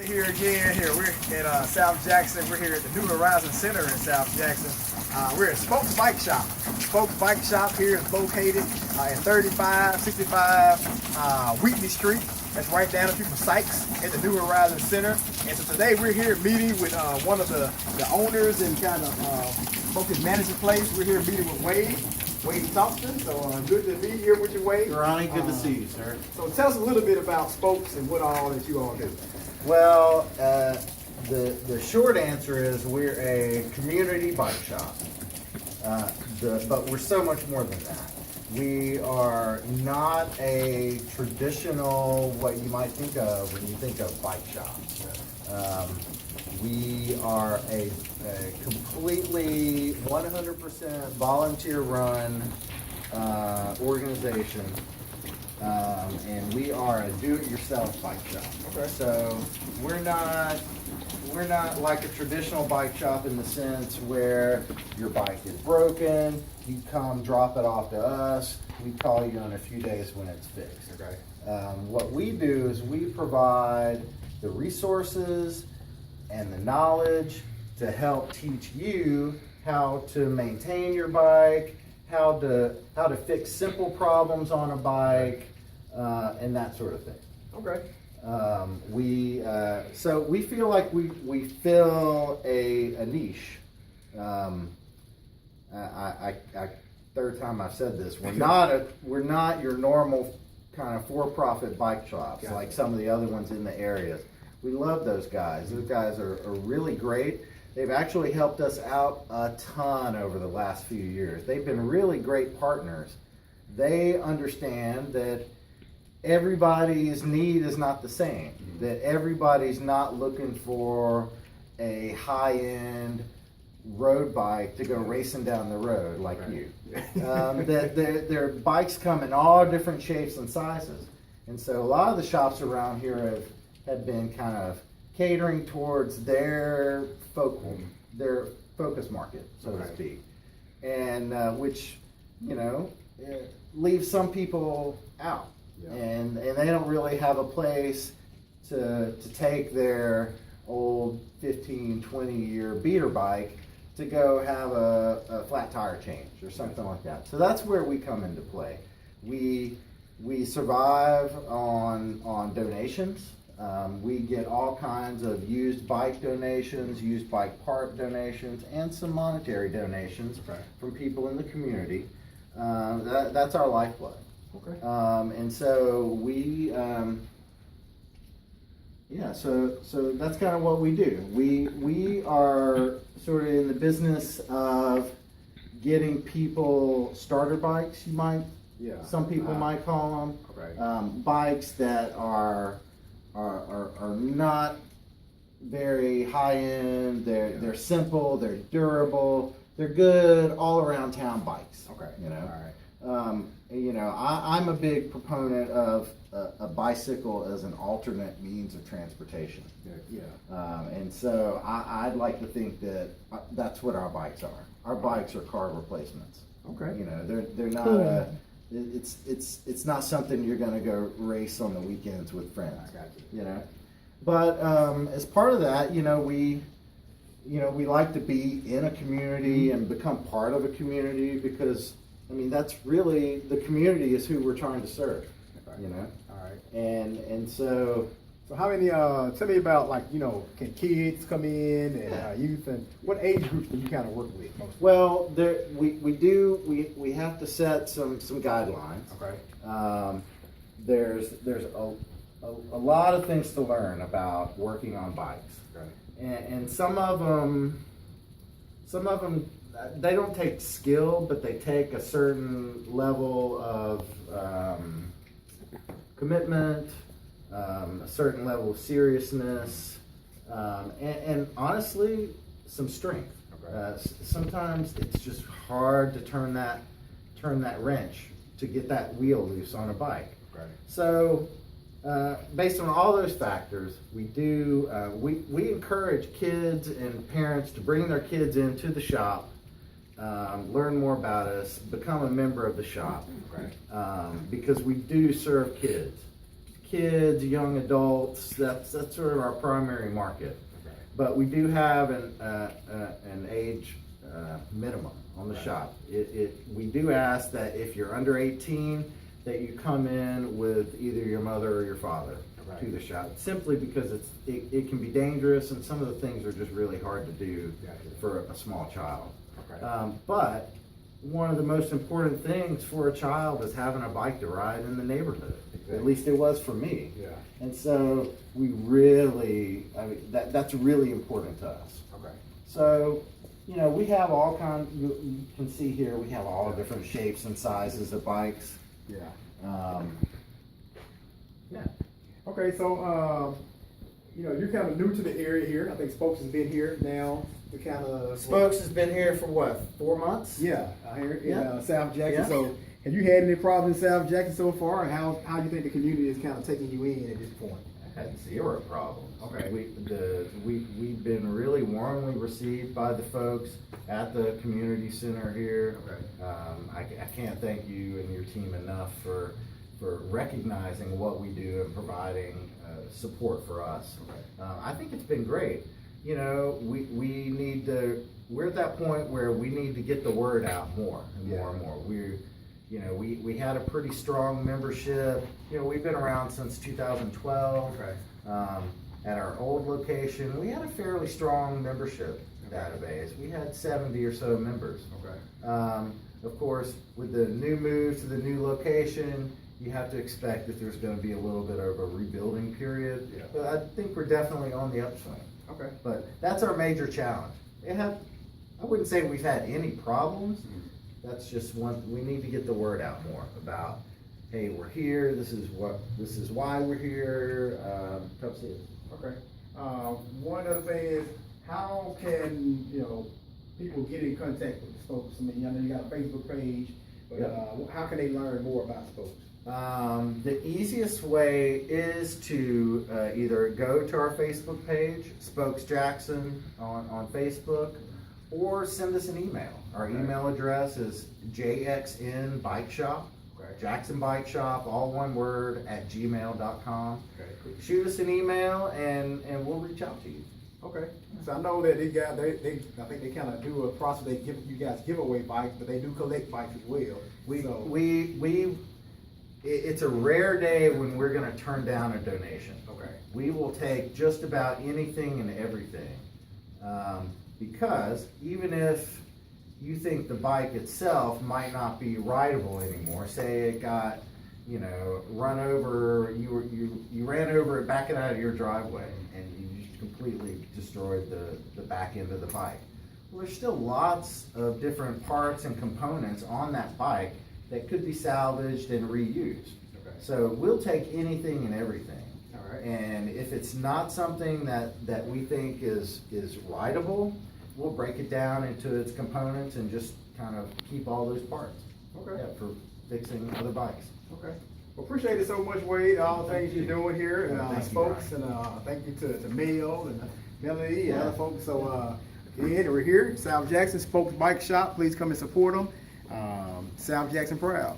here again. We're at South Jackson. We're here at the New Horizon Center in South Jackson. We're at Spokes Bike Shop. Spokes Bike Shop here is located at 3565 Wheatley Street. That's right down the street from Sykes at the New Horizon Center. And so today we're here meeting with one of the owners and kind of Spokes managing place. We're here meeting with Wade Thompson. So good to be here with you, Wade. Ronnie, good to see you, sir. So tell us a little bit about Spokes and what all that you all do. Well, the short answer is we're a community bike shop, but we're so much more than that. We are not a traditional, what you might think of when you think of bike shop. We are a completely 100% volunteer run organization. And we are a do-it-yourself bike shop. Okay. So we're not like a traditional bike shop in the sense where your bike is broken, you come drop it off to us, we call you in a few days when it's fixed. Okay. What we do is we provide the resources and the knowledge to help teach you how to maintain your bike, how to fix simple problems on a bike, and that sort of thing. Okay. So we feel like we fill a niche. Third time I've said this. We're not your normal kind of for-profit bike shops like some of the other ones in the areas. We love those guys. Those guys are really great. They've actually helped us out a ton over the last few years. They've been really great partners. They understand that everybody's need is not the same, that everybody's not looking for a high-end road bike to go racing down the road like you. That their bikes come in all different shapes and sizes. And so a lot of the shops around here have been kind of catering towards their focus market, so to speak, and which leaves some people out, and they don't really have a place to take their old 15-20 year beater bike to go have a flat tire change or something like that. So that's where we come into play. We survive on donations. We get all kinds of used bike donations, used bike part donations, and some monetary donations from people in the community. That's our lifeblood. Okay. And so so that's kind of what we do. We are sort of in the business of getting people starter bikes, some people might call them, bikes that are not very high end. They're simple. They're durable. They're good all around town bikes. Okay. All right. I'm a big proponent of a bicycle as an alternate means of transportation. And so I'd like to think that that's what our bikes are. Our bikes are car replacements. Okay. They're not it's not something you're going to go race on the weekends with friends. I got you. But as part of that, we like to be in a community and become part of a community because that's really the community is who we're trying to serve. All right. And so how many? Tell me about can kids come in and youth, and what age groups do you kind of work with mostly? Well, we have to set some guidelines. Okay. There's a lot of things to learn about working on bikes. Okay. And some of them they don't take skill, but they take a certain level of commitment, a certain level of seriousness, and honestly, some strength. Okay. Sometimes it's just hard to turn that wrench to get that wheel loose on a bike. Okay. So based on all those factors, we encourage kids and parents to bring their kids into the shop, learn more about us, become a member of the shop, because we do serve kids. kids, young adults. That's sort of our primary market. Okay. But we do have an age minimum on the shop. We do ask that if you're under 18, that you come in with either your mother or your father to the shop, simply because it can be dangerous, and some of the things are just really hard to do for a small child. Okay. But one of the most important things for a child is having a bike to ride in the neighborhood. Exactly. At least it was for me. Yeah. And so we really, that's really important to us. Okay. So, you know, we have all kinds, you can see here, we have all different shapes and sizes of bikes. Yeah. Yeah. Okay, so you know, you're kind of new to the area here. I think Spokes has been here now to kind of. Spokes has been here for what, 4 months? Yeah, here in South Jackson. Yeah. So, have you had any problems in South Jackson so far, and how do you think the community is kind of taking you in at this point? I had 0 problems. Okay. We've been really warmly received by the folks at the community center here. Okay. I can't thank you and your team enough for recognizing what we do and providing support for us. Okay. I think it's been great. You know, we're at that point where we need to get the word out more and more and more. We had a pretty strong membership. You know, we've been around since 2012. Okay. At our old location, we had a fairly strong membership database. We had 70 or so members. Okay. Of course, with the new move to the new location, you have to expect that there's going to be a little bit of a rebuilding period. Yeah. But I think we're definitely on the upswing. Okay. But that's our major challenge. I wouldn't say we've had any problems. That's just we need to get the word out more about, hey, we're here. This is why we're here. Come see us. Okay. One other thing is, how can people get in contact with the Spokes? I mean, I know you got a Facebook page, but how can they learn more about Spokes? The easiest way is to either go to our Facebook page, Spokes Jackson on Facebook, or send us an email. Our email address is jxnbikeshop, Jackson Bike Shop, all one word, @gmail.com. Okay. Shoot us an email and we'll reach out to you. Okay. So I know that these guys, I think they kind of do a process. They give you guys giveaway bikes, but they do collect bikes as well. It's a rare day when we're going to turn down a donation. Okay. We will take just about anything and everything, because even if you think the bike itself might not be rideable anymore, say it got run over, you ran over it backing out of your driveway and you just completely destroyed the back end of the bike. Well, there's still lots of different parts and components on that bike that could be salvaged and reused. Okay. So we'll take anything and everything. All right. And if it's not something that we think is rideable, we'll break it down into its components and just kind of keep all those parts. Okay. Yeah, for fixing other bikes. Okay. Well, appreciate it so much, Wade. All the things you're doing here, and folks, and thank you to Mel and Melody and other folks. So again, we're here, South Jackson Spokes Bike Shop. Please come and support them. South Jackson proud.